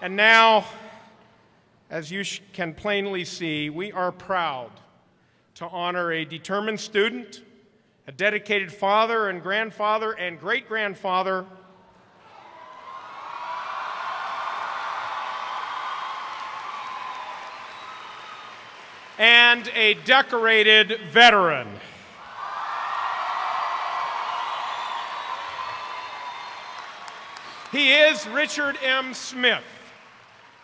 And now, as you can plainly see, we are proud to honor a determined student, a dedicated father and grandfather and great-grandfather, and a decorated veteran. He is Richard M. Smith.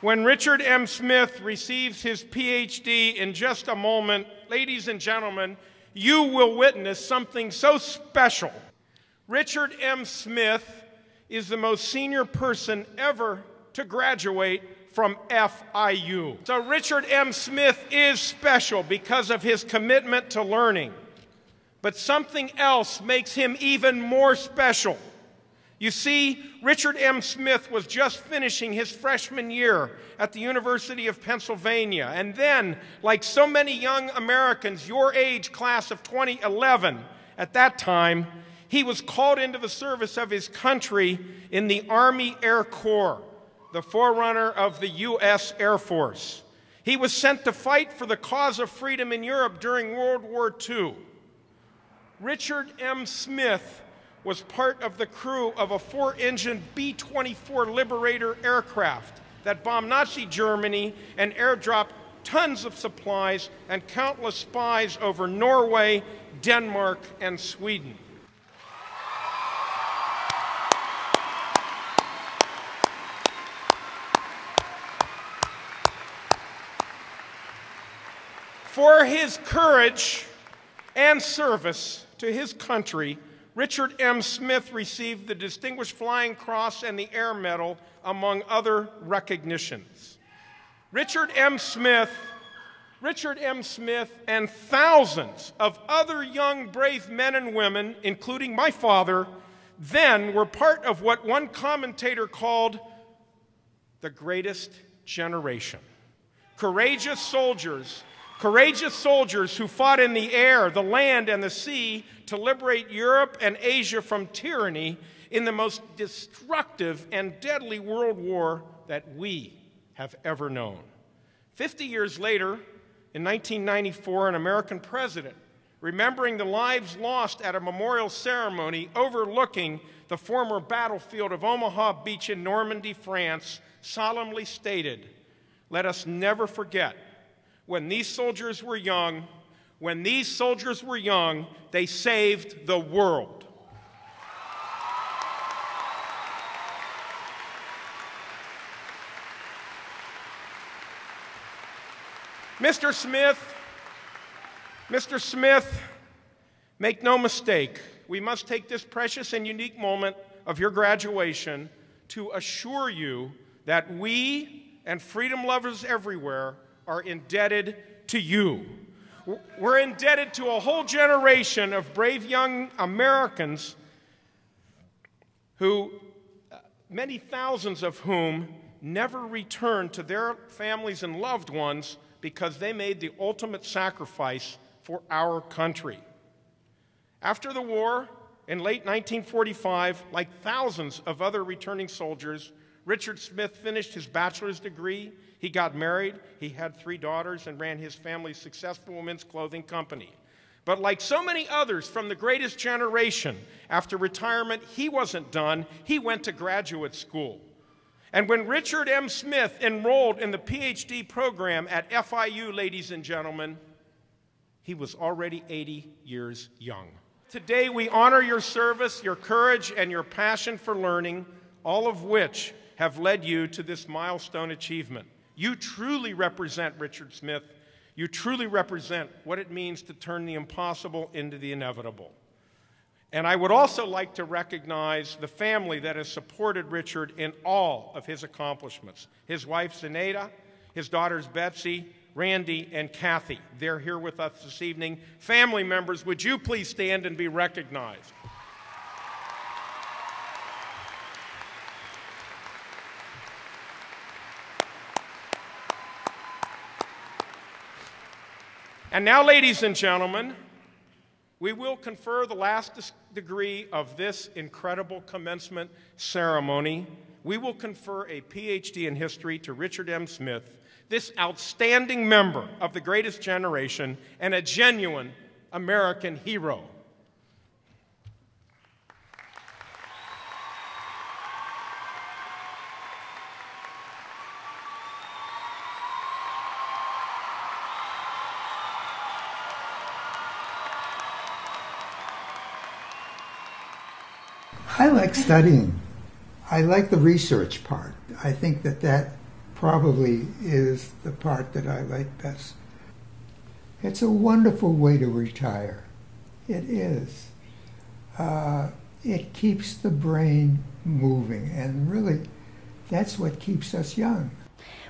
When Richard M. Smith receives his Ph.D. in just a moment, ladies and gentlemen, you will witness something so special. Richard M. Smith is the most senior person ever to graduate from FIU. So Richard M. Smith is special because of his commitment to learning. But something else makes him even more special. You see, Richard M. Smith was just finishing his freshman year at the University of Pennsylvania. And then, like so many young Americans, your age, class of 2011, at that time, he was called into the service of his country in the Army Air Corps, the forerunner of the U.S. Air Force. He was sent to fight for the cause of freedom in Europe during World War II. Richard M. Smith was part of the crew of a 4-engine B-24 Liberator aircraft that bombed Nazi Germany and airdropped tons of supplies and countless spies over Norway, Denmark, and Sweden. For his courage and service to his country, Richard M. Smith received the Distinguished Flying Cross and the Air Medal, among other recognitions. Richard M. Smith and thousands of other young, brave men and women, including my father, then were part of what one commentator called the greatest generation. Courageous soldiers who fought in the air, the land, and the sea to liberate Europe and Asia from tyranny in the most destructive and deadly world war that we have ever known. 50 years later, in 1994, an American president, remembering the lives lost at a memorial ceremony overlooking the former battlefield of Omaha Beach in Normandy, France, solemnly stated, "Let us never forget, when these soldiers were young, they saved the world." Mr. Smith, make no mistake, we must take this precious and unique moment of your graduation to assure you that we and freedom lovers everywhere are indebted to you. We're indebted to a whole generation of brave young Americans who, many thousands of whom, never returned to their families and loved ones because they made the ultimate sacrifice for our country. After the war, in late 1945, like thousands of other returning soldiers, Richard Smith finished his bachelor's degree. He got married, he had 3 daughters, and ran his family's successful women's clothing company. But like so many others from the greatest generation, after retirement, he wasn't done. He went to graduate school. And when Richard M. Smith enrolled in the Ph.D. program at FIU, ladies and gentlemen, he was already 80 years young. Today, we honor your service, your courage, and your passion for learning, all of which have led you to this milestone achievement. You truly represent Richard Smith. You truly represent what it means to turn the impossible into the inevitable. And I would also like to recognize the family that has supported Richard in all of his accomplishments. His wife, Zenaida, his daughters, Betsy, Randy, and Kathy. They're here with us this evening. Family members, would you please stand and be recognized? And now, ladies and gentlemen, we will confer the last degree of this incredible commencement ceremony, we will confer a Ph.D. in history to Richard M. Smith, this outstanding member of the greatest generation and a genuine American hero. I like studying. I like the research part. I think that probably is the part that I like best. It's a wonderful way to retire. It is. It keeps the brain moving, and really, that's what keeps us young.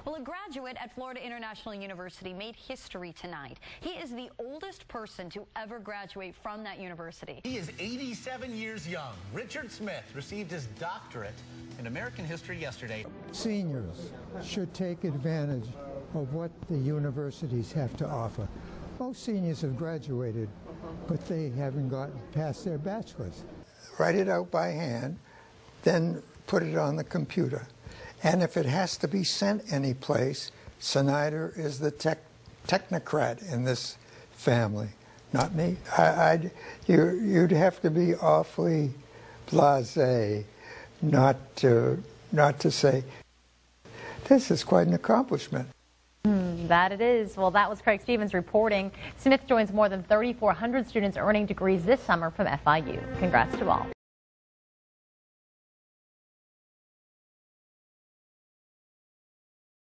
Well, a graduate at Florida International University made history tonight. He is the oldest person to ever graduate from that university. He is 87 years young. Richard Smith received his doctorate in American history yesterday. Seniors should take advantage of what the universities have to offer. Most seniors have graduated, but they haven't gotten past their bachelor's. Write it out by hand, then put it on the computer. And if it has to be sent any place, Snyder is the technocrat in this family, not me. You'd have to be awfully blasé not to say, this is quite an accomplishment. That it is. Well, that was Craig Stevens reporting. Smith joins more than 3,400 students earning degrees this summer from FIU. Congrats to all.